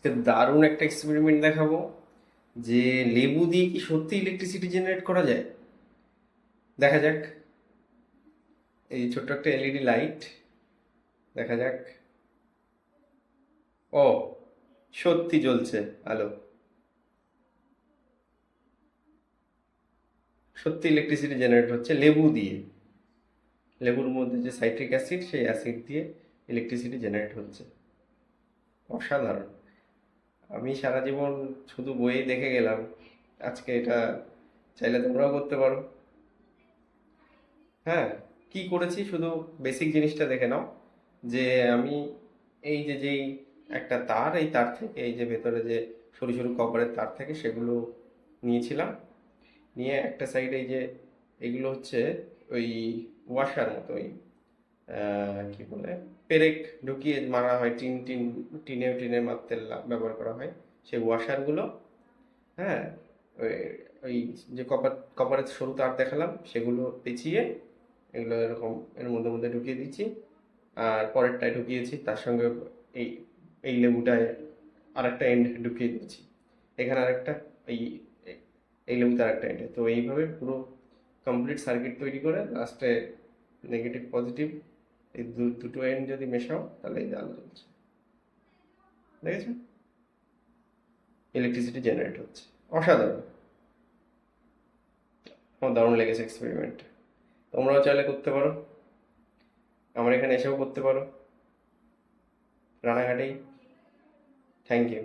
আজকে দারুণ একটা এক্সপেরিমেন্ট দেখাবো যে লেবু দিয়ে কি সত্যি ইলেকট্রিসিটি জেনারেট করা যায়। দেখা যাক। এই ছোট্ট একটা এলইডি লাইট, দেখা যাক। ও, সত্যি জ্বলছে আলো। সত্যি ইলেকট্রিসিটি জেনারেট হচ্ছে লেবু দিয়ে। লেবুর মধ্যে যে সাইট্রিক অ্যাসিড, সেই অ্যাসিড দিয়ে ইলেকট্রিসিটি জেনারেট হচ্ছে। অসাধারণ। আমি সারা জীবন শুধু বইয়ে দেখে গেলাম, আজকে এটা চাইলে তোমরাও করতে পারো। হ্যাঁ, কি করেছি শুধু বেসিক জিনিসটা দেখে নাও। যে আমি যেই একটা তার, এই তার থেকে এই যে ভেতরে যে সরু সরু কপারের তার থেকে সেগুলো নিয়েছিলাম। নিয়ে একটা সাইড এই যে এগুলো হচ্ছে ওই ওয়াশার মতো, ওই কি বলে, পেরেক ঢুকিয়ে মারা হয়, টিনে মারতে ব্যবহার করা হয় সেই ওয়াশারগুলো। হ্যাঁ, ওই ওই যে কপারের সরু তার দেখালাম সেগুলো পেঁচিয়ে এগুলো এরকম এর মধ্যে মধ্যে ঢুকিয়ে দিচ্ছি। আর পরেরটায় ঢুকিয়েছি, তার সঙ্গে এই এই লেবুটায় আরেকটা এন্ড ঢুকিয়ে দিচ্ছি। এখানে আরেকটা, এই এই লেবুতে আরেকটা এন্ড। তো এইভাবে পুরো কমপ্লিট সার্কিট তৈরি করে লাস্টে নেগেটিভ পজিটিভ এই দুটো এন্ড যদি মেশাও তাহলে এই যে আলো জ্বলছে। দেখেছো? ইলেকট্রিসিটি জেনারেট হচ্ছে। অসাধারণ। আমার দারুণ লেগেছে এক্সপেরিমেন্ট। তোমরাও চাইলে করতে পারো, আমার এখানে এসেও করতে পারো, রানাঘাটেই। Thank you.